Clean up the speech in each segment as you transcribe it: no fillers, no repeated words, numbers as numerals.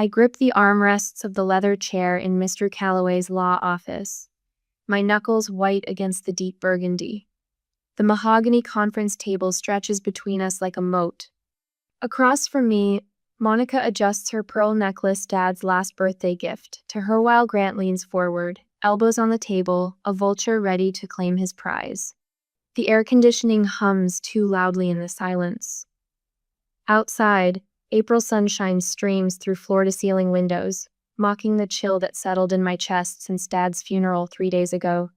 I grip the armrests of the leather chair in Mr. Calloway's law office, my knuckles white against the deep burgundy. The mahogany conference table stretches between us like a moat. Across from me, Monica adjusts her pearl necklace, Dad's last birthday gift, to her while Grant leans forward, elbows on the table, a vulture ready to claim his prize. The air conditioning hums too loudly in the silence. Outside, April sunshine streams through floor-to-ceiling windows, mocking the chill that settled in my chest since Dad's funeral 3 days ago.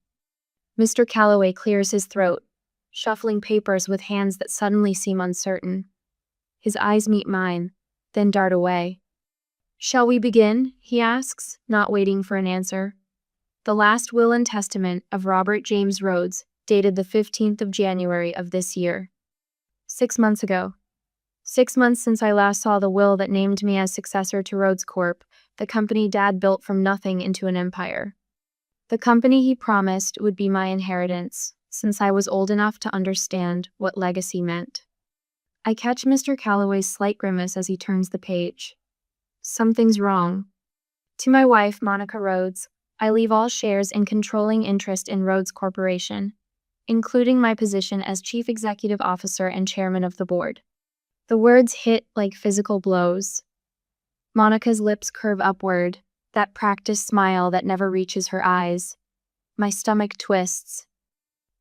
Mr. Calloway clears his throat, shuffling papers with hands that suddenly seem uncertain. His eyes meet mine, then dart away. "Shall we begin?" he asks, not waiting for an answer. The last will and testament of Robert James Rhodes, dated the 15th of January of this year. 6 months ago. 6 months since I last saw the will that named me as successor to Rhodes Corp., the company Dad built from nothing into an empire. The company he promised would be my inheritance, since I was old enough to understand what legacy meant. I catch Mr. Calloway's slight grimace as he turns the page. Something's wrong. To my wife, Monica Rhodes, I leave all shares and controlling interest in Rhodes Corporation, including my position as Chief Executive Officer and Chairman of the Board. The words hit like physical blows. Monica's lips curve upward, that practiced smile that never reaches her eyes. My stomach twists.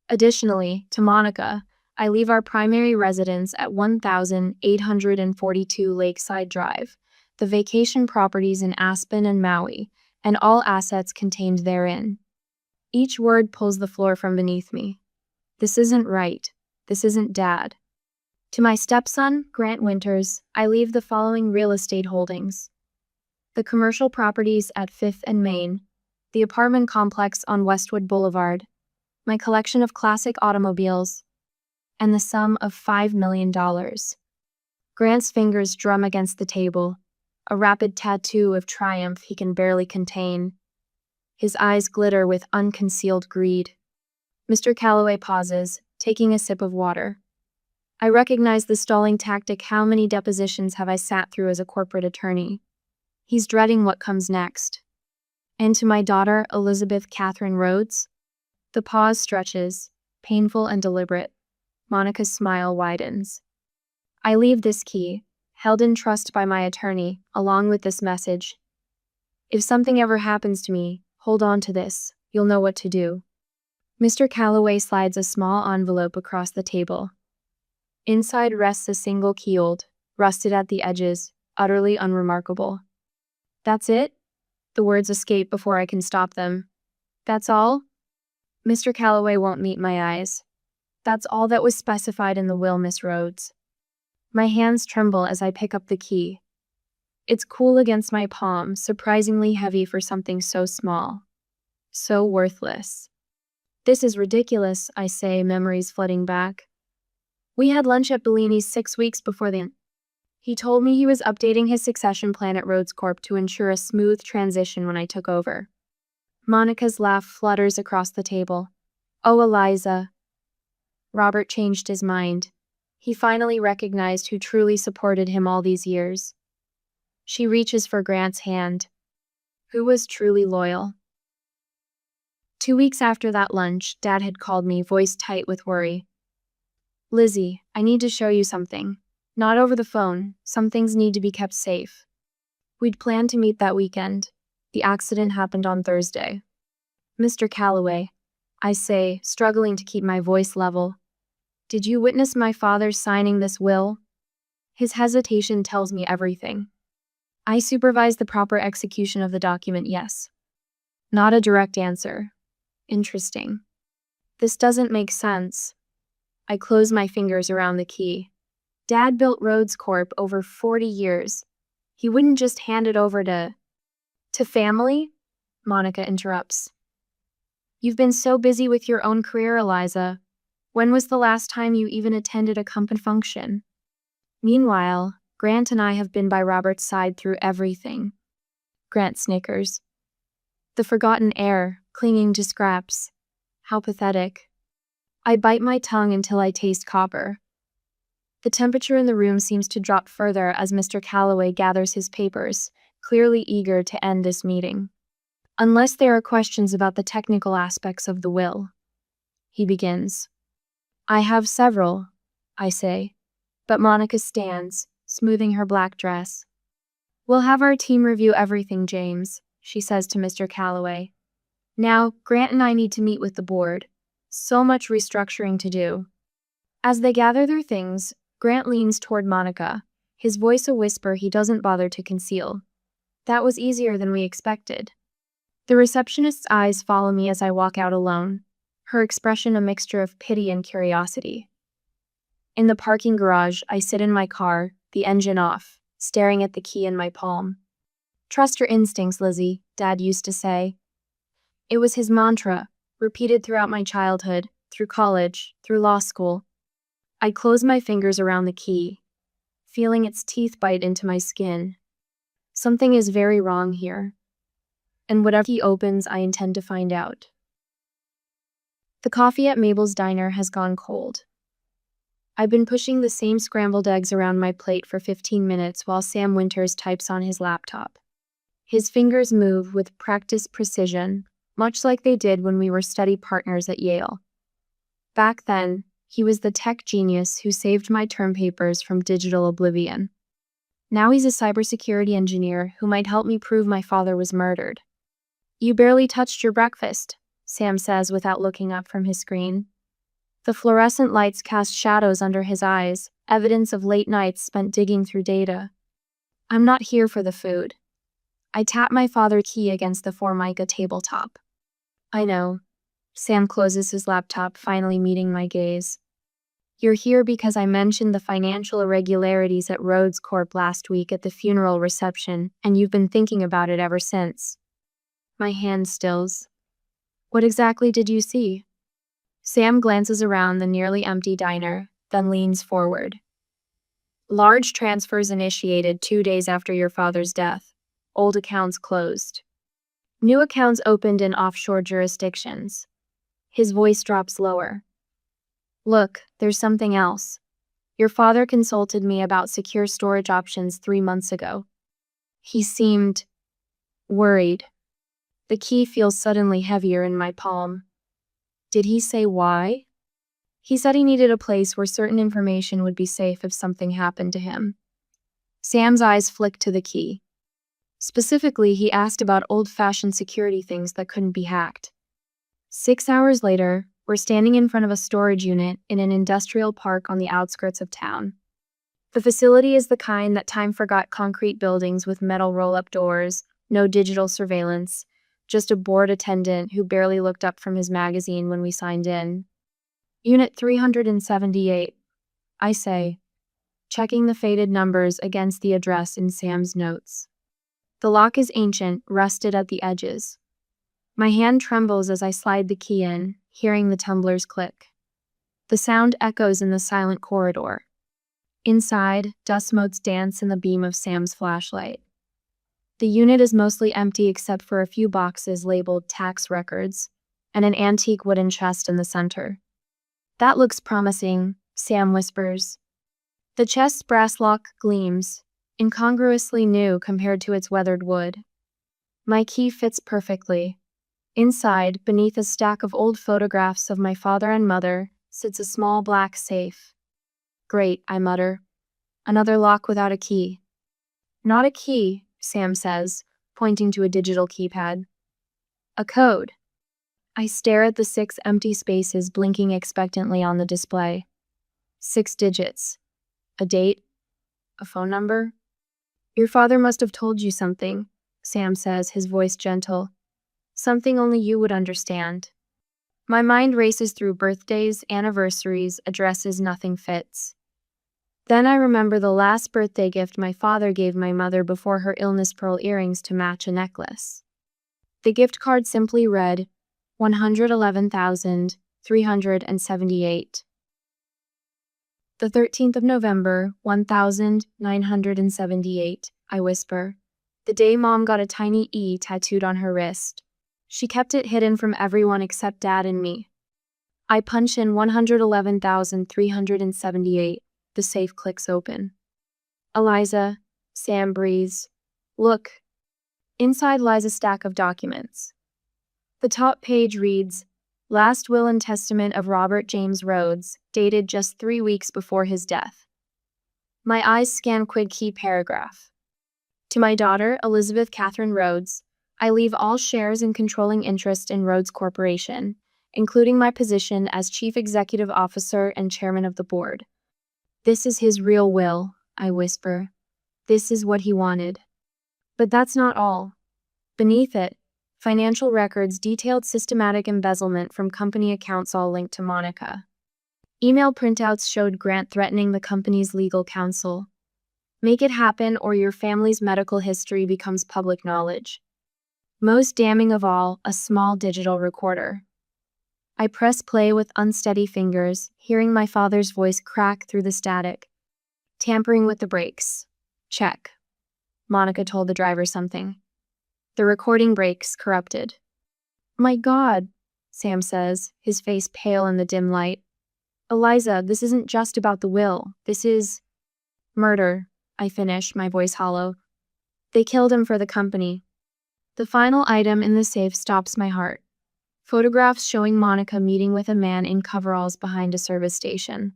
Additionally, to Monica, I leave our primary residence at 1842 Lakeside Drive, the vacation properties in Aspen and Maui, and all assets contained therein. Each word pulls the floor from beneath me. This isn't right. This isn't Dad. To my stepson, Grant Winters, I leave the following real estate holdings: the commercial properties at 5th and Main, the apartment complex on Westwood Boulevard, my collection of classic automobiles, and the sum of $5 million. Grant's fingers drum against the table, a rapid tattoo of triumph he can barely contain. His eyes glitter with unconcealed greed. Mr. Calloway pauses, taking a sip of water. I recognize the stalling tactic. How many depositions have I sat through as a corporate attorney? He's dreading what comes next. And to my daughter, Elizabeth Catherine Rhodes? The pause stretches, painful and deliberate. Monica's smile widens. I leave this key, held in trust by my attorney, along with this message. If something ever happens to me, hold on to this. You'll know what to do. Mr. Calloway slides a small envelope across the table. Inside rests a single keyhold, rusted at the edges, utterly unremarkable. That's it? The words escape before I can stop them. That's all? Mr. Calloway won't meet my eyes. That's all that was specified in the will, Miss Rhodes. My hands tremble as I pick up the key. It's cool against my palm, surprisingly heavy for something so small. So worthless. This is ridiculous, I say, memories flooding back. We had lunch at Bellini's 6 weeks before then. He told me he was updating his succession plan at Rhodes Corp to ensure a smooth transition when I took over. Monica's laugh flutters across the table. Oh, Eliza. Robert changed his mind. He finally recognized who truly supported him all these years. She reaches for Grant's hand. Who was truly loyal? 2 weeks after that lunch, Dad had called me, voice tight with worry. Lizzie, I need to show you something. Not over the phone. Some things need to be kept safe. We'd planned to meet that weekend. The accident happened on Thursday. Mr. Calloway, I say, struggling to keep my voice level. Did you witness my father signing this will? His hesitation tells me everything. I supervised the proper execution of the document, yes. Not a direct answer. Interesting. This doesn't make sense. I close my fingers around the key. Dad built Rhodes Corp over 40 years. He wouldn't just hand it over to family? Monica interrupts. You've been so busy with your own career, Eliza. When was the last time you even attended a company function? Meanwhile, Grant and I have been by Robert's side through everything. Grant snickers. The forgotten heir, clinging to scraps. How pathetic. I bite my tongue until I taste copper. The temperature in the room seems to drop further as Mr. Calloway gathers his papers, clearly eager to end this meeting. Unless there are questions about the technical aspects of the will, he begins. I have several, I say, but Monica stands, smoothing her black dress. We'll have our team review everything, James, she says to Mr. Calloway. Now, Grant and I need to meet with the board. So much restructuring to do. As they gather their things, Grant leans toward Monica, his voice a whisper he doesn't bother to conceal. That was easier than we expected. The receptionist's eyes follow me as I walk out alone, her expression a mixture of pity and curiosity. In the parking garage, I sit in my car, the engine off, staring at the key in my palm. Trust your instincts, Lizzie, Dad used to say. It was his mantra, repeated throughout my childhood, through college, through law school. I close my fingers around the key, feeling its teeth bite into my skin. Something is very wrong here. And whatever he opens, I intend to find out. The coffee at Mabel's diner has gone cold. I've been pushing the same scrambled eggs around my plate for 15 minutes while Sam Winters types on his laptop. His fingers move with practiced precision, much like they did when we were study partners at Yale. Back then, he was the tech genius who saved my term papers from digital oblivion. Now he's a cybersecurity engineer who might help me prove my father was murdered. You barely touched your breakfast, Sam says without looking up from his screen. The fluorescent lights cast shadows under his eyes, evidence of late nights spent digging through data. I'm not here for the food. I tap my father's key against the Formica tabletop. I know. Sam closes his laptop, finally meeting my gaze. You're here because I mentioned the financial irregularities at Rhodes Corp last week at the funeral reception, and you've been thinking about it ever since. My hand stills. What exactly did you see? Sam glances around the nearly empty diner, then leans forward. Large transfers initiated 2 days after your father's death. Old accounts closed. New accounts opened in offshore jurisdictions. His voice drops lower. Look, there's something else. Your father consulted me about secure storage options 3 months ago. He seemed worried. The key feels suddenly heavier in my palm. Did he say why? He said he needed a place where certain information would be safe if something happened to him. Sam's eyes flicked to the key. Specifically, he asked about old-fashioned security things that couldn't be hacked. 6 hours later, we're standing in front of a storage unit in an industrial park on the outskirts of town. The facility is the kind that time forgot concrete buildings with metal roll-up doors, no digital surveillance, just a bored attendant who barely looked up from his magazine when we signed in. Unit 378, I say, checking the faded numbers against the address in Sam's notes. The lock is ancient, rusted at the edges. My hand trembles as I slide the key in, hearing the tumblers click. The sound echoes in the silent corridor. Inside, dust motes dance in the beam of Sam's flashlight. The unit is mostly empty except for a few boxes labeled tax records and an antique wooden chest in the center. That looks promising, Sam whispers. The chest's brass lock gleams, incongruously new compared to its weathered wood. My key fits perfectly. Inside, beneath a stack of old photographs of my father and mother, sits a small black safe. Great, I mutter. Another lock without a key. Not a key, Sam says, pointing to a digital keypad. A code. I stare at the 6 empty spaces blinking expectantly on the display. 6 digits. A date? A phone number? Your father must have told you something, Sam says, his voice gentle. Something only you would understand. My mind races through birthdays, anniversaries, addresses nothing fits. Then I remember the last birthday gift my father gave my mother before her illness, pearl earrings to match a necklace. The gift card simply read, 111,378. The 13th of November, 1978, I whisper. The day Mom got a tiny E tattooed on her wrist. She kept it hidden from everyone except Dad and me. I punch in 111,378. The safe clicks open. Eliza, Sam breathes. Look, Inside lies a stack of documents. The top page reads, Last Will and Testament of Robert James Rhodes, dated just 3 weeks before his death. My eyes scan key paragraph. To my daughter, Elizabeth Catherine Rhodes, I leave all shares and controlling interest in Rhodes Corporation, including my position as Chief Executive Officer and Chairman of the Board. This is his real will, I whisper. This is what he wanted. But that's not all. Beneath it, financial records detailed systematic embezzlement from company accounts all linked to Monica. Email printouts showed Grant threatening the company's legal counsel. Make it happen or your family's medical history becomes public knowledge. Most damning of all, a small digital recorder. I press play with unsteady fingers, hearing my father's voice crack through the static. Tampering with the brakes. Check. Monica told the driver something. The recording breaks, corrupted. My God, Sam says, his face pale in the dim light. Eliza, this isn't just about the will. This is murder, I finish, my voice hollow. They killed him for the company. The final item in the safe stops my heart. Photographs showing Monica meeting with a man in coveralls behind a service station.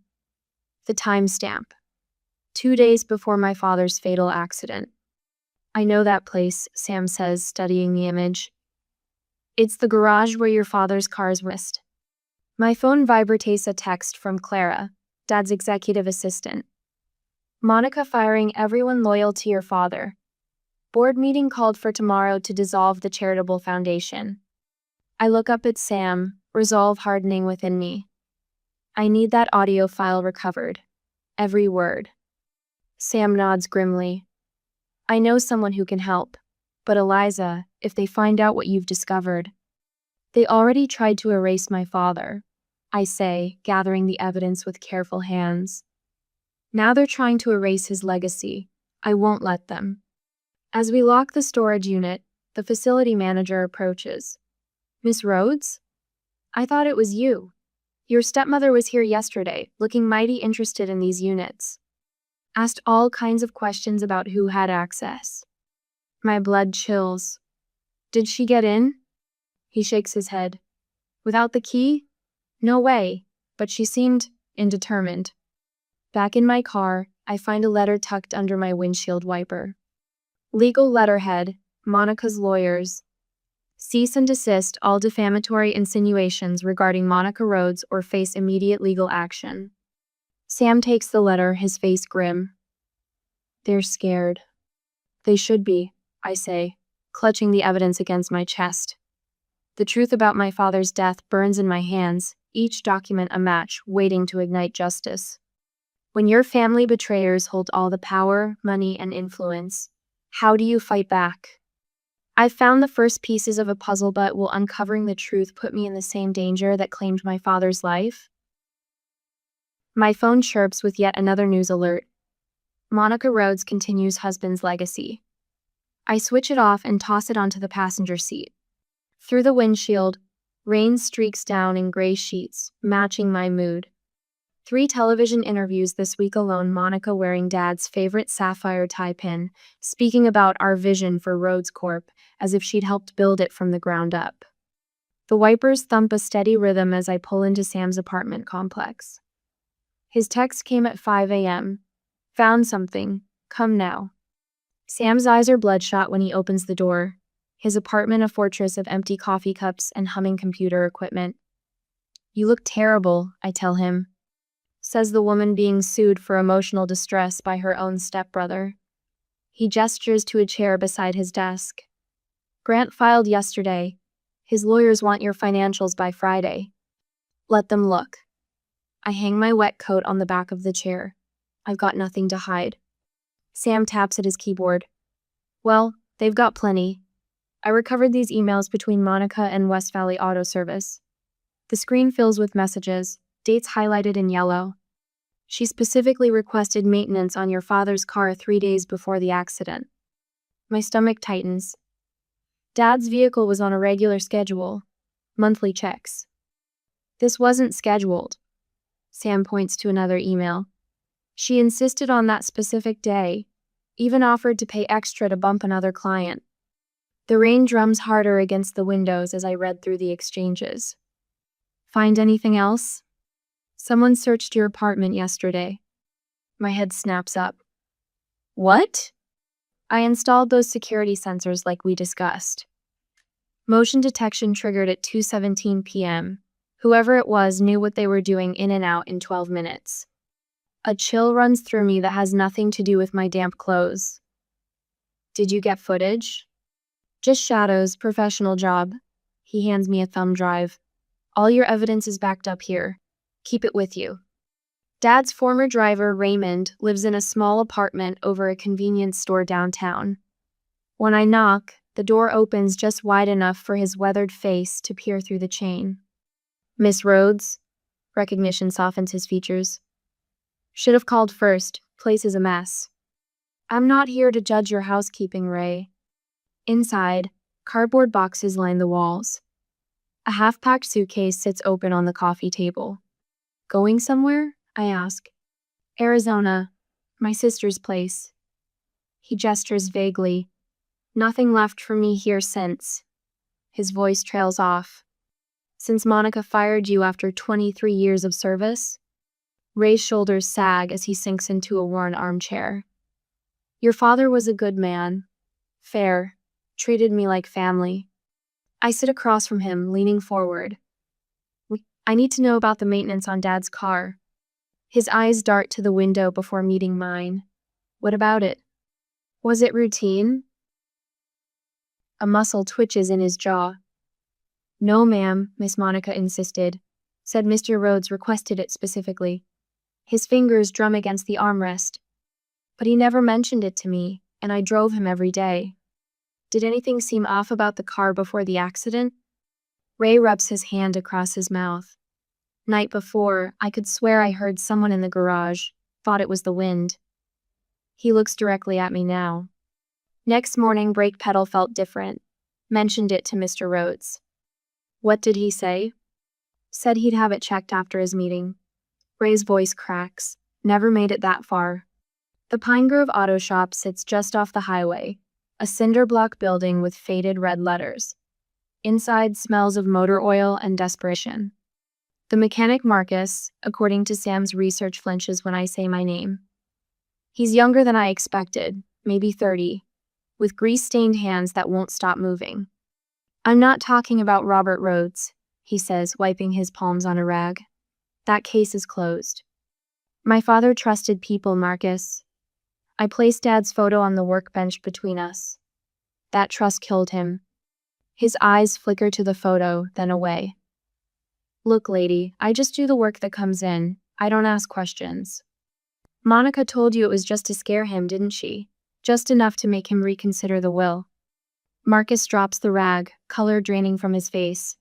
The timestamp. 2 days before my father's fatal accident. I know that place, Sam says, studying the image. It's the garage where your father's cars rest. My phone vibrates a text from Clara, Dad's executive assistant. Monica firing everyone loyal to your father. Board meeting called for tomorrow to dissolve the charitable foundation. I look up at Sam, resolve hardening within me. I need that audio file recovered. Every word. Sam nods grimly. I know someone who can help. But Eliza, if they find out what you've discovered. They already tried to erase my father, I say, gathering the evidence with careful hands. Now they're trying to erase his legacy. I won't let them. As we lock the storage unit, the facility manager approaches. Miss Rhodes? I thought it was you. Your stepmother was here yesterday, looking mighty interested in these units. Asked all kinds of questions about who had access. My blood chills. Did she get in? He shakes his head. Without the key? No way, but she seemed indetermined. Back in my car, I find a letter tucked under my windshield wiper. Legal letterhead, Monica's lawyers. Cease and desist all defamatory insinuations regarding Monica Rhodes or face immediate legal action. Sam takes the letter, his face grim. They're scared. They should be, I say, clutching the evidence against my chest. The truth about my father's death burns in my hands, each document a match waiting to ignite justice. When your family betrayers hold all the power, money, and influence, how do you fight back? I've found the first pieces of a puzzle, but will uncovering the truth put me in the same danger that claimed my father's life? My phone chirps with yet another news alert. Monica Rhodes continues husband's legacy. I switch it off and toss it onto the passenger seat. Through the windshield, rain streaks down in gray sheets, matching my mood. 3 television interviews this week alone, Monica wearing Dad's favorite sapphire tie pin, speaking about our vision for Rhodes Corp, as if she'd helped build it from the ground up. The wipers thump a steady rhythm as I pull into Sam's apartment complex. His text came at 5 a.m. Found something. Come now. Sam's eyes are bloodshot when he opens the door. His apartment a fortress of empty coffee cups and humming computer equipment. You look terrible, I tell him. Says the woman being sued for emotional distress by her own stepbrother. He gestures to a chair beside his desk. Grant filed yesterday. His lawyers want your financials by Friday. Let them look. I hang my wet coat on the back of the chair. I've got nothing to hide. Sam taps at his keyboard. Well, they've got plenty. I recovered these emails between Monica and West Valley Auto Service. The screen fills with messages, dates highlighted in yellow. She specifically requested maintenance on your father's car 3 days before the accident. My stomach tightens. Dad's vehicle was on a regular schedule. Monthly checks. This wasn't scheduled. Sam points to another email. She insisted on that specific day, even offered to pay extra to bump another client. The rain drums harder against the windows as I read through the exchanges. Find anything else? Someone searched your apartment yesterday. My head snaps up. What? I installed those security sensors like we discussed. Motion detection triggered at 2:17 p.m. Whoever it was knew what they were doing in and out in 12 minutes. A chill runs through me that has nothing to do with my damp clothes. Did you get footage? Just shadows, professional job. He hands me a thumb drive. All your evidence is backed up here. Keep it with you. Dad's former driver, Raymond, lives in a small apartment over a convenience store downtown. When I knock, the door opens just wide enough for his weathered face to peer through the chain. Miss Rhodes? Recognition softens his features. Should have called first. Place is a mess. I'm not here to judge your housekeeping, Ray. Inside, cardboard boxes line the walls. A half-packed suitcase sits open on the coffee table. Going somewhere? I ask. Arizona. My sister's place. He gestures vaguely. Nothing left for me here since. His voice trails off. Since Monica fired you after 23 years of service? Ray's shoulders sag as he sinks into a worn armchair. Your father was a good man. Fair. Treated me like family. I sit across from him, leaning forward. I need to know about the maintenance on Dad's car. His eyes dart to the window before meeting mine. What about it? Was it routine? A muscle twitches in his jaw. No, ma'am, Miss Monica insisted. Said Mr. Rhodes requested it specifically. His fingers drum against the armrest. But he never mentioned it to me, and I drove him every day. Did anything seem off about the car before the accident? Ray rubs his hand across his mouth. Night before, I could swear I heard someone in the garage, thought it was the wind. He looks directly at me now. Next morning, brake pedal felt different. Mentioned it to Mr. Rhodes. What did he say? Said he'd have it checked after his meeting. Ray's voice cracks. Never made it that far. The Pine Grove Auto Shop sits just off the highway, a cinder block building with faded red letters. Inside smells of motor oil and desperation. The mechanic Marcus, according to Sam's research, flinches when I say my name. He's younger than I expected, maybe 30, with grease-stained hands that won't stop moving. I'm not talking about Robert Rhodes, he says, wiping his palms on a rag. That case is closed. My father trusted people, Marcus. I placed Dad's photo on the workbench between us. That trust killed him. His eyes flicker to the photo, then away. Look, lady, I just do the work that comes in. I don't ask questions. Monica told you it was just to scare him, didn't she? Just enough to make him reconsider the will. Marcus drops the rag, color draining from his face.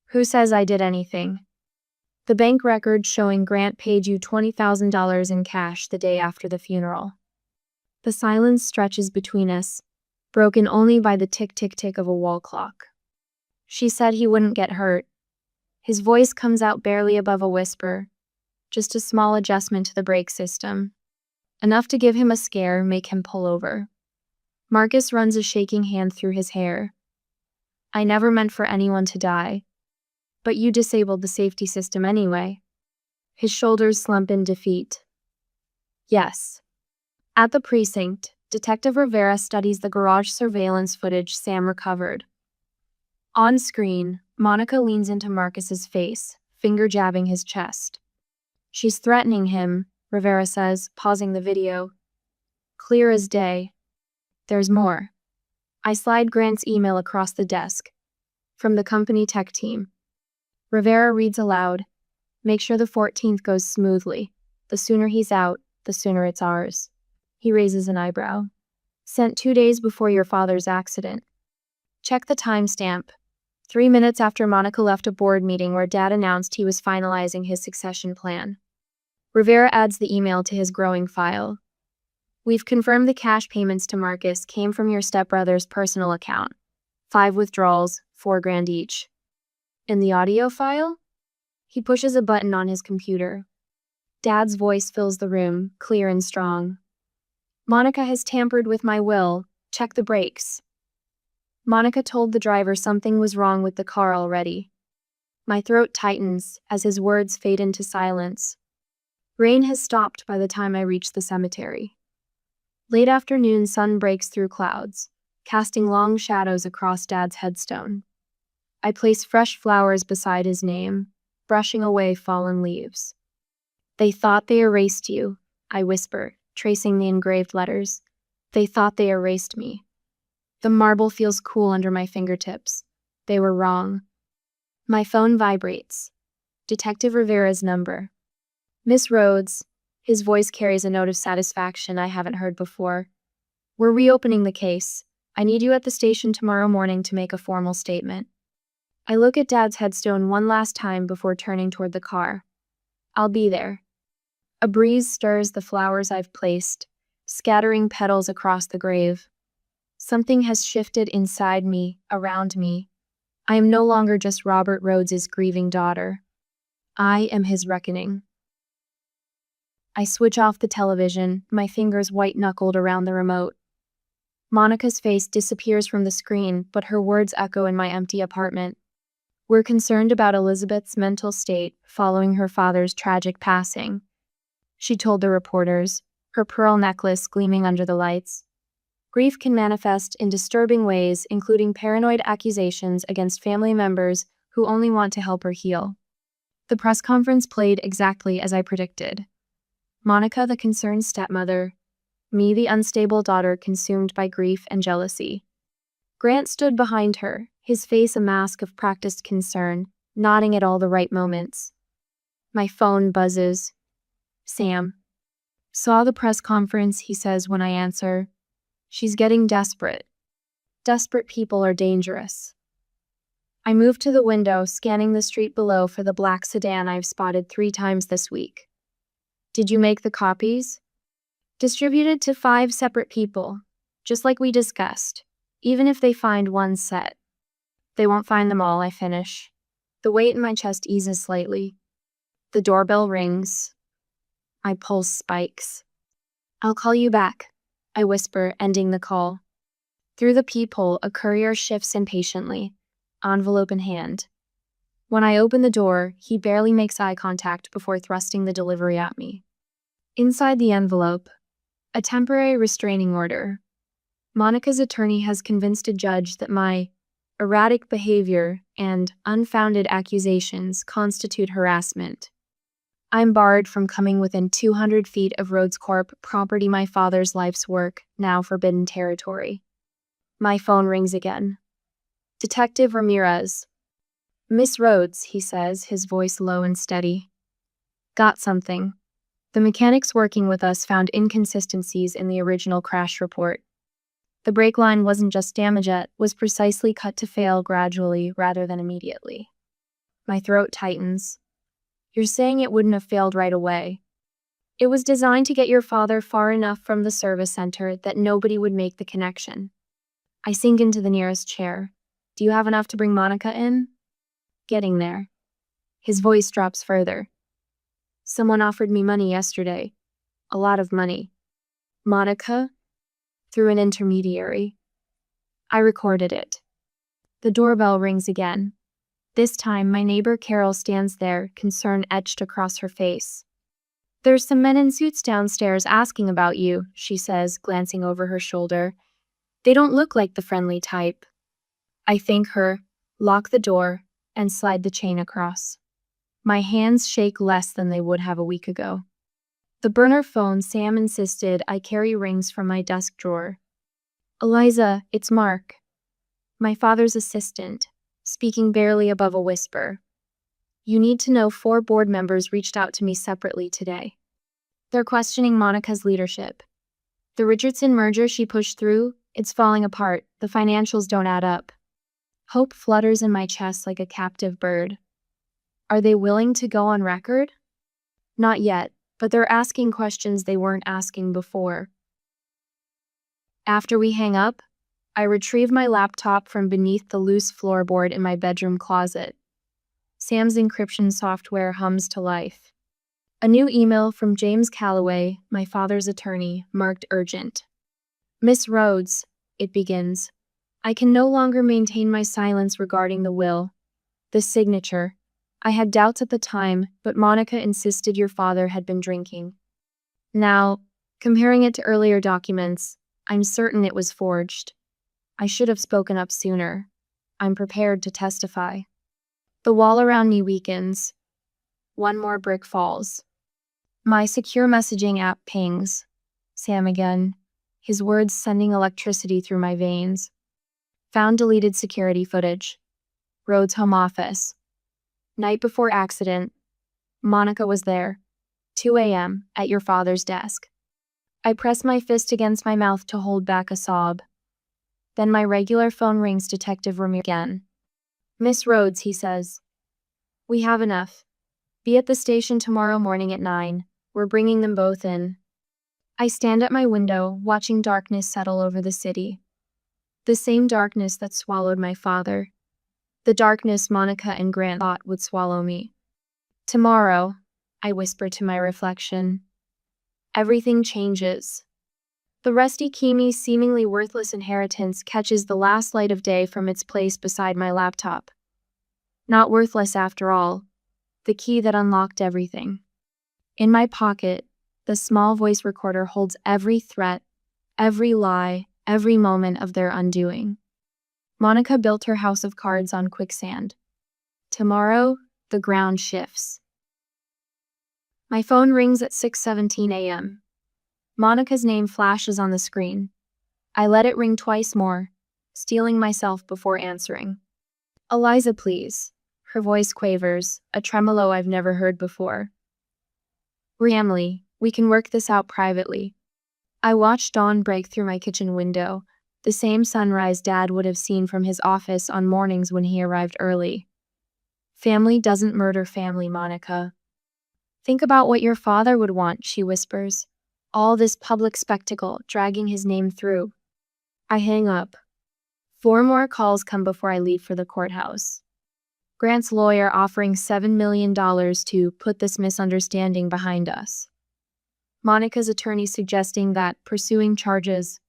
Who says I did anything? The bank record showing Grant paid you $20,000 in cash the day after the funeral. The silence stretches between us, broken only by the tick-tick-tick of a wall clock. She said he wouldn't get hurt. His voice comes out barely above a whisper, just a small adjustment to the brake system. Enough to give him a scare, make him pull over. Marcus runs a shaking hand through his hair. I never meant for anyone to die. But you disabled the safety system anyway. His shoulders slump in defeat. Yes. At the precinct, Detective Rivera studies the garage surveillance footage Sam recovered. On screen, Monica leans into Marcus's face, finger jabbing his chest. She's threatening him, Rivera says, pausing the video. Clear as day. There's more. I slide Grant's email across the desk. From the company tech team. Rivera reads aloud. Make sure the 14th goes smoothly. The sooner he's out, the sooner it's ours. He raises an eyebrow. Sent 2 days before your father's accident. Check the timestamp. 3 minutes after Monica left a board meeting where Dad announced he was finalizing his succession plan. Rivera adds the email to his growing file. We've confirmed the cash payments to Marcus came from your stepbrother's personal account. 5 withdrawals, $4,000 each. In the audio file? He pushes a button on his computer. Dad's voice fills the room, clear and strong. Monica has tampered with my will. Check the brakes. Monica told the driver something was wrong with the car already. My throat tightens as his words fade into silence. Rain has stopped by the time I reach the cemetery. Late afternoon sun breaks through clouds, casting long shadows across Dad's headstone. I place fresh flowers beside his name, brushing away fallen leaves. They thought they erased you, I whisper, tracing the engraved letters. They thought they erased me. The marble feels cool under my fingertips. They were wrong. My phone vibrates. Detective Rivera's number. Miss Rhodes. His voice carries a note of satisfaction I haven't heard before. We're reopening the case. I need you at the station tomorrow morning to make a formal statement. I look at Dad's headstone one last time before turning toward the car. I'll be there. A breeze stirs the flowers I've placed, scattering petals across the grave. Something has shifted inside me, around me. I am no longer just Robert Rhodes's grieving daughter. I am his reckoning. I switch off the television, my fingers white-knuckled around the remote. Monica's face disappears from the screen, but her words echo in my empty apartment. We're concerned about Elizabeth's mental state following her father's tragic passing, she told the reporters, her pearl necklace gleaming under the lights. Grief can manifest in disturbing ways, including paranoid accusations against family members who only want to help her heal. The press conference played exactly as I predicted. Monica, the concerned stepmother, me, the unstable daughter consumed by grief and jealousy. Grant stood behind her, his face a mask of practiced concern, nodding at all the right moments. My phone buzzes. Sam. Saw the press conference, he says when I answer. She's getting desperate. Desperate people are dangerous. I move to the window, scanning the street below for the black sedan I've spotted 3 times this week. Did you make the copies? Distributed to 5 separate people, just like we discussed, even if they find one set. They won't find them all, I finish. The weight in my chest eases slightly. The doorbell rings. My pulse spikes. I'll call you back, I whisper, ending the call. Through the peephole, a courier shifts impatiently, envelope in hand. When I open the door, he barely makes eye contact before thrusting the delivery at me. Inside the envelope, a temporary restraining order. Monica's attorney has convinced a judge that my erratic behavior and unfounded accusations constitute harassment. I'm barred from coming within 200 feet of Rhodes Corp. Property, my father's life's work, now forbidden territory. My phone rings again. Detective Ramirez. Miss Rhodes, he says, his voice low and steady. Got something. The mechanics working with us found inconsistencies in the original crash report. The brake line wasn't just damaged, it was precisely cut to fail gradually rather than immediately. My throat tightens. You're saying it wouldn't have failed right away. It was designed to get your father far enough from the service center that nobody would make the connection. I sink into the nearest chair. Do you have enough to bring Monica in? Getting there. His voice drops further. Someone offered me money yesterday. A lot of money. Monica? Through an intermediary. I recorded it. The doorbell rings again. This time, my neighbor Carol stands there, concern etched across her face. There's some men in suits downstairs asking about you, she says, glancing over her shoulder. They don't look like the friendly type. I thank her, lock the door, and slide the chain across. My hands shake less than they would have a week ago. The burner phone, Sam insisted I carry rings from my desk drawer. Eliza, it's Mark. My father's assistant, speaking barely above a whisper. You need to know 4 board members reached out to me separately today. They're questioning Monica's leadership. The Richardson merger she pushed through, it's falling apart. The financials don't add up. Hope flutters in my chest like a captive bird. Are they willing to go on record? Not yet, but they're asking questions they weren't asking before. After we hang up, I retrieve my laptop from beneath the loose floorboard in my bedroom closet. Sam's encryption software hums to life. A new email from James Calloway, my father's attorney, marked urgent. Miss Rhodes, it begins. I can no longer maintain my silence regarding the will. The signature. I had doubts at the time, but Monica insisted your father had been drinking. Now, comparing it to earlier documents, I'm certain it was forged. I should have spoken up sooner. I'm prepared to testify. The wall around me weakens. One more brick falls. My secure messaging app pings. Sam again. His words sending electricity through my veins. Found deleted security footage. Rhodes' home office. Night before accident. Monica was there. 2 a.m. at your father's desk. I press my fist against my mouth to hold back a sob. Then my regular phone rings. Detective Ramirez again. Miss Rhodes, he says. We have enough. Be at the station tomorrow morning at 9. We're bringing them both in. I stand at my window, watching darkness settle over the city. The same darkness that swallowed my father. The darkness Monica and Grant thought would swallow me. Tomorrow, I whisper to my reflection. Everything changes. The rusty Kimi's seemingly worthless inheritance catches the last light of day from its place beside my laptop. Not worthless after all. The key that unlocked everything. In my pocket, the small voice recorder holds every threat, every lie, every moment of their undoing. Monica built her house of cards on quicksand. Tomorrow, the ground shifts. My phone rings at 6:17 a.m. Monica's name flashes on the screen. I let it ring twice more, steeling myself before answering. Eliza, please. Her voice quavers, a tremolo I've never heard before. Emily, we can work this out privately. I watched dawn break through my kitchen window, the same sunrise Dad would have seen from his office on mornings when he arrived early. Family doesn't murder family, Monica. Think about what your father would want, she whispers. All this public spectacle, dragging his name through. I hang up. 4 more calls come before I leave for the courthouse. Grant's lawyer offering $7 million to put this misunderstanding behind us. Monica's attorney suggesting that pursuing charges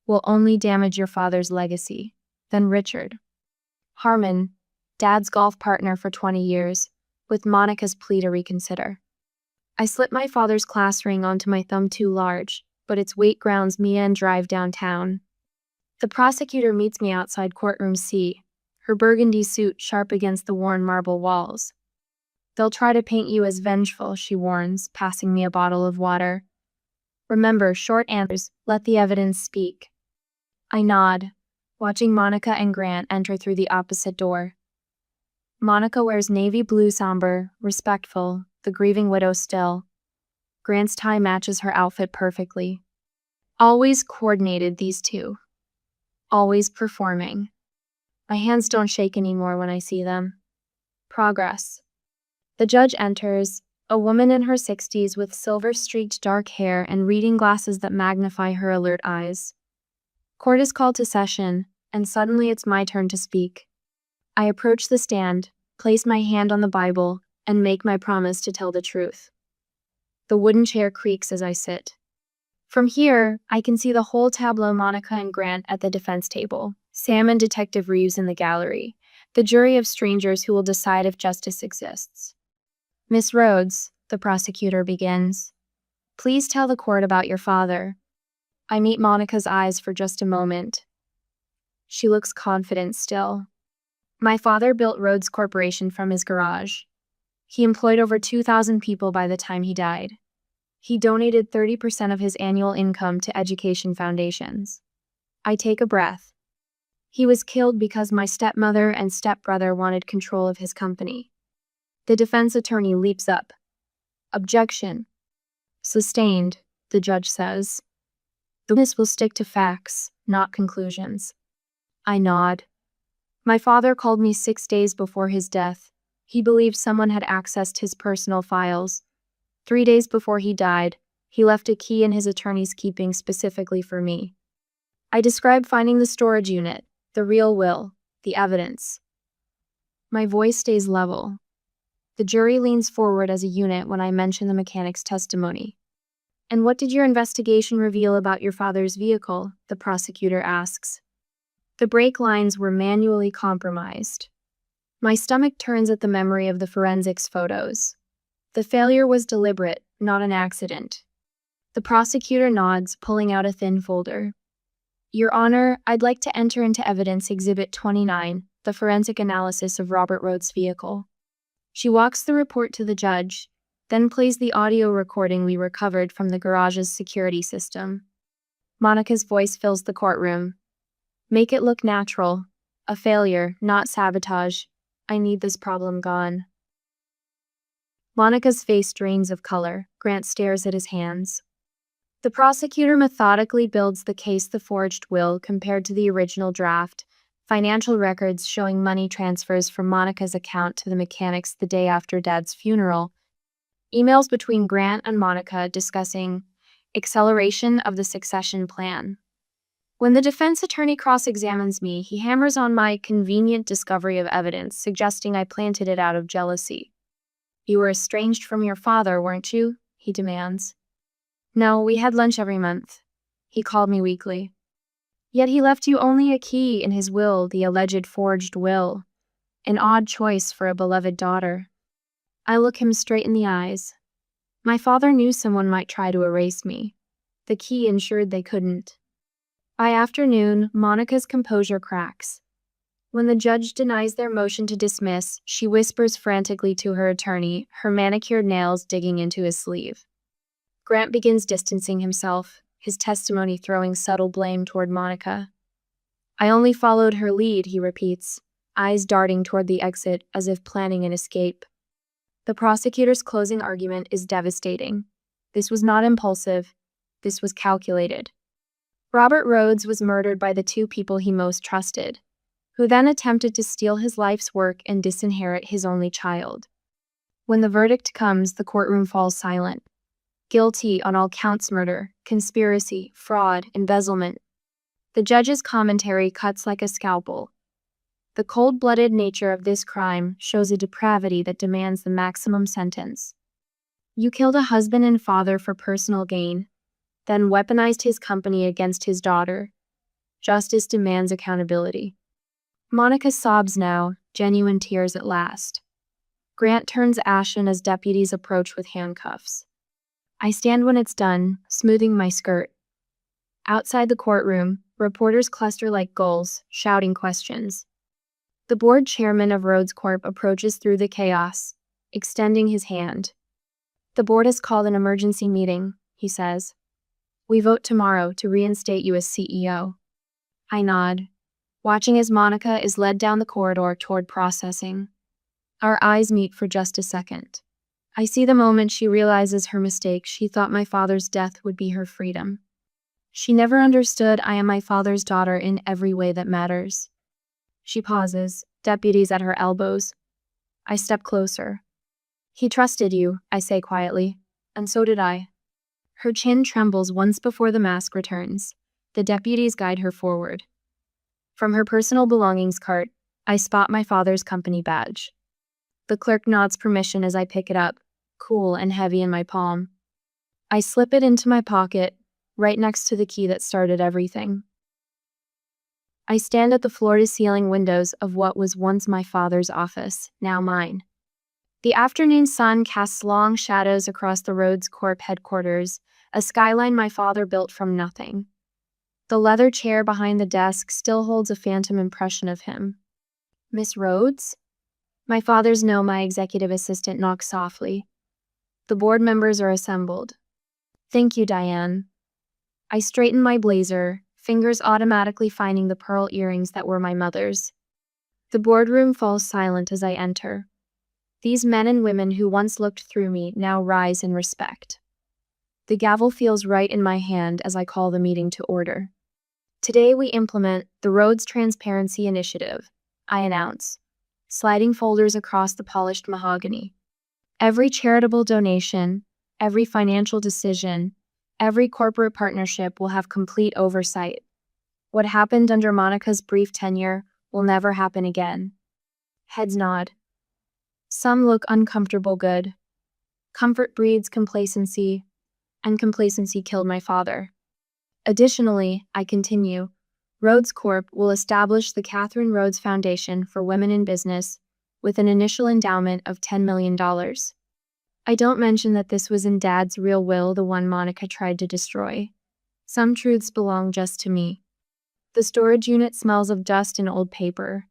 will only damage your father's legacy. Then Richard. Harmon, Dad's golf partner for 20 years, with Monica's plea to reconsider. I slip my father's class ring onto my thumb too large, but its weight grounds me and drive downtown. The prosecutor meets me outside courtroom C, her burgundy suit sharp against the worn marble walls. They'll try to paint you as vengeful, she warns, passing me a bottle of water. Remember, short answers, let the evidence speak. I nod, watching Monica and Grant enter through the opposite door. Monica wears navy blue somber, respectful, the grieving widow still. Grant's tie matches her outfit perfectly. Always coordinated, these two. Always performing. My hands don't shake anymore when I see them. Progress. The judge enters, a woman in her 60s with silver-streaked dark hair and reading glasses that magnify her alert eyes. Court is called to session, and suddenly it's my turn to speak. I approach the stand, place my hand on the Bible, and make my promise to tell the truth. The wooden chair creaks as I sit. From here, I can see the whole tableau: Monica and Grant at the defense table, Sam and Detective Reeves in the gallery, the jury of strangers who will decide if justice exists. Miss Rhodes, the prosecutor begins, please tell the court about your father. I meet Monica's eyes for just a moment. She looks confident still. My father built Rhodes Corporation from his garage. He employed over 2,000 people by the time he died. He donated 30% of his annual income to education foundations. I take a breath. He was killed because my stepmother and stepbrother wanted control of his company. The defense attorney leaps up. Objection. Sustained, the judge says. The witness will stick to facts, not conclusions. I nod. My father called me 6 days before his death. He believed someone had accessed his personal files. 3 days before he died, he left a key in his attorney's keeping specifically for me. I describe finding the storage unit, the real will, the evidence. My voice stays level. The jury leans forward as a unit when I mention the mechanic's testimony. And what did your investigation reveal about your father's vehicle? The prosecutor asks. The brake lines were manually compromised. My stomach turns at the memory of the forensics photos. The failure was deliberate, not an accident. The prosecutor nods, pulling out a thin folder. Your Honor, I'd like to enter into evidence Exhibit 29, the forensic analysis of Robert Rhodes' vehicle. She walks the report to the judge, then plays the audio recording we recovered from the garage's security system. Monica's voice fills the courtroom. Make it look natural. A failure, not sabotage. I need this problem gone. Monica's face drains of color. Grant stares at his hands. The prosecutor methodically builds the case: the forged will compared to the original draft, financial records showing money transfers from Monica's account to the mechanics the day after Dad's funeral, emails between Grant and Monica discussing acceleration of the succession plan. When the defense attorney cross-examines me, he hammers on my convenient discovery of evidence, suggesting I planted it out of jealousy. You were estranged from your father, weren't you? He demands. No, we had lunch every month. He called me weekly. Yet he left you only a key in his will, the alleged forged will. An odd choice for a beloved daughter. I look him straight in the eyes. My father knew someone might try to erase me. The key ensured they couldn't. By afternoon, Monica's composure cracks. When the judge denies their motion to dismiss, she whispers frantically to her attorney, her manicured nails digging into his sleeve. Grant begins distancing himself, his testimony throwing subtle blame toward Monica. I only followed her lead, he repeats, eyes darting toward the exit as if planning an escape. The prosecutor's closing argument is devastating. This was not impulsive. This was calculated. Robert Rhodes was murdered by the two people he most trusted, who then attempted to steal his life's work and disinherit his only child. When the verdict comes, the courtroom falls silent. Guilty on all counts: murder, conspiracy, fraud, embezzlement. The judge's commentary cuts like a scalpel. The cold-blooded nature of this crime shows a depravity that demands the maximum sentence. You killed a husband and father for personal gain, then weaponized his company against his daughter. Justice demands accountability. Monica sobs now, genuine tears at last. Grant turns ashen as deputies approach with handcuffs. I stand when it's done, smoothing my skirt. Outside the courtroom, reporters cluster like gulls, shouting questions. The board chairman of Rhodes Corp approaches through the chaos, extending his hand. The board has called an emergency meeting, he says. We vote tomorrow to reinstate you as CEO. I nod, watching as Monica is led down the corridor toward processing. Our eyes meet for just a second. I see the moment she realizes her mistake. She thought my father's death would be her freedom. She never understood I am my father's daughter in every way that matters. She pauses, deputies at her elbows. I step closer. He trusted you, I say quietly, and so did I. Her chin trembles once before the mask returns. The deputies guide her forward. From her personal belongings cart, I spot my father's company badge. The clerk nods permission as I pick it up, cool and heavy in my palm. I slip it into my pocket, right next to the key that started everything. I stand at the floor-to-ceiling windows of what was once my father's office, now mine. The afternoon sun casts long shadows across the Rhodes Corp headquarters, a skyline my father built from nothing. The leather chair behind the desk still holds a phantom impression of him. Miss Rhodes? My father's no, my executive assistant knocks softly. The board members are assembled. Thank you, Diane. I straighten my blazer, fingers automatically finding the pearl earrings that were my mother's. The boardroom falls silent as I enter. These men and women who once looked through me now rise in respect. The gavel feels right in my hand as I call the meeting to order. Today we implement the Rhodes Transparency Initiative, I announce, sliding folders across the polished mahogany. Every charitable donation, every financial decision, every corporate partnership will have complete oversight. What happened under Monica's brief tenure will never happen again. Heads nod. Some look uncomfortable good. Comfort breeds complacency, and complacency killed my father. Additionally, I continue, Rhodes Corp will establish the Catherine Rhodes Foundation for Women in Business with an initial endowment of $10 million. I don't mention that this was in Dad's real will, the one Monica tried to destroy. Some truths belong just to me. The storage unit smells of dust and old paper.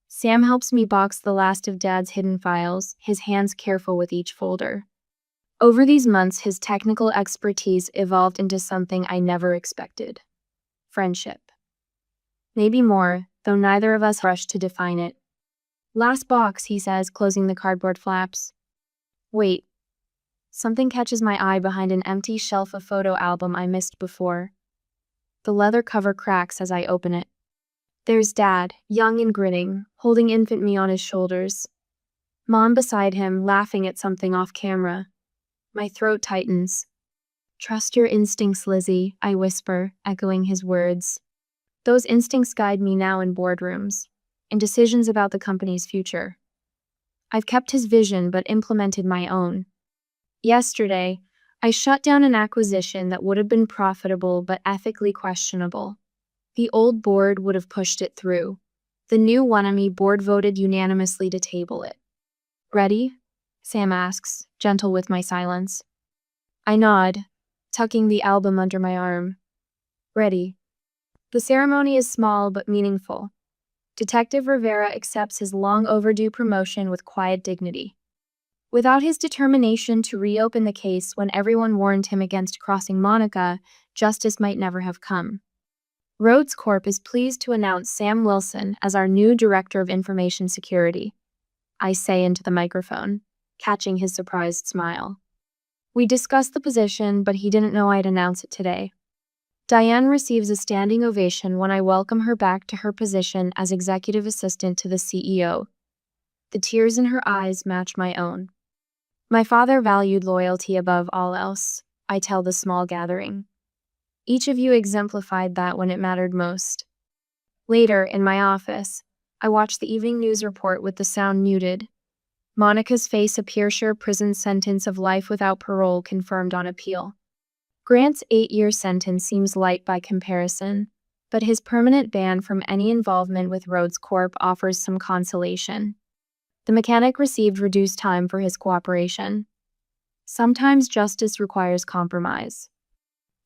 Sam helps me box the last of Dad's hidden files, his hands careful with each folder. Over these months, his technical expertise evolved into something I never expected. Friendship. Maybe more, though neither of us rushed to define it. Last box, he says, closing the cardboard flaps. Wait. Something catches my eye behind an empty shelf of photo album I missed before. The leather cover cracks as I open it. There's Dad, young and grinning, holding infant me on his shoulders. Mom beside him, laughing at something off camera. My throat tightens. Trust your instincts, Lizzie, I whisper, echoing his words. Those instincts guide me now in boardrooms, in decisions about the company's future. I've kept his vision but implemented my own. Yesterday, I shut down an acquisition that would have been profitable but ethically questionable. The old board would have pushed it through. The new Wanami board voted unanimously to table it. Ready? Sam asks, gentle with my silence. I nod, tucking the album under my arm. Ready. The ceremony is small but meaningful. Detective Rivera accepts his long overdue promotion with quiet dignity. Without his determination to reopen the case when everyone warned him against crossing Monica, justice might never have come. Rhodes Corp is pleased to announce Sam Wilson as our new Director of Information Security. I say into the microphone, catching his surprised smile. We discussed the position, but he didn't know I'd announce it today. Diane receives a standing ovation when I welcome her back to her position as executive assistant to the CEO. The tears in her eyes match my own. My father valued loyalty above all else, I tell the small gathering. Each of you exemplified that when it mattered most. Later, in my office, I watch the evening news report with the sound muted. Monica's face, a Pearshire prison sentence of life without parole confirmed on appeal. Grant's 8-year sentence seems light by comparison, but his permanent ban from any involvement with Rhodes Corp offers some consolation. The mechanic received reduced time for his cooperation. Sometimes justice requires compromise.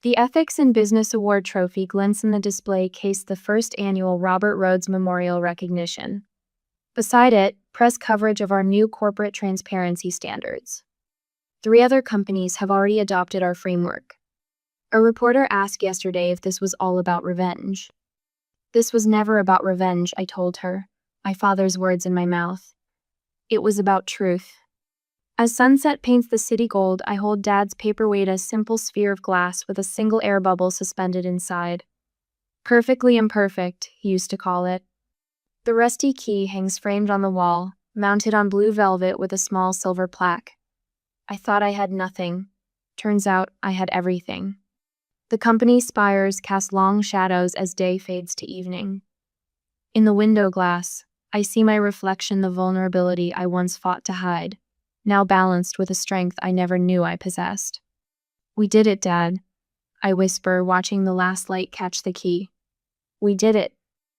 The Ethics in Business Award trophy glints in the display case, the first annual Robert Rhodes Memorial recognition. Beside it, press coverage of our new corporate transparency standards. 3 other companies have already adopted our framework. A reporter asked yesterday if this was all about revenge. This was never about revenge, I told her, my father's words in my mouth. It was about truth. As sunset paints the city gold, I hold Dad's paperweight, a simple sphere of glass with a single air bubble suspended inside. Perfectly imperfect, he used to call it. The rusty key hangs framed on the wall, mounted on blue velvet with a small silver plaque. I thought I had nothing. Turns out I had everything. The company's spires cast long shadows as day fades to evening. In the window glass, I see my reflection, the vulnerability I once fought to hide, now balanced with a strength I never knew I possessed. We did it, Dad, I whisper, watching the last light catch the key. We did it.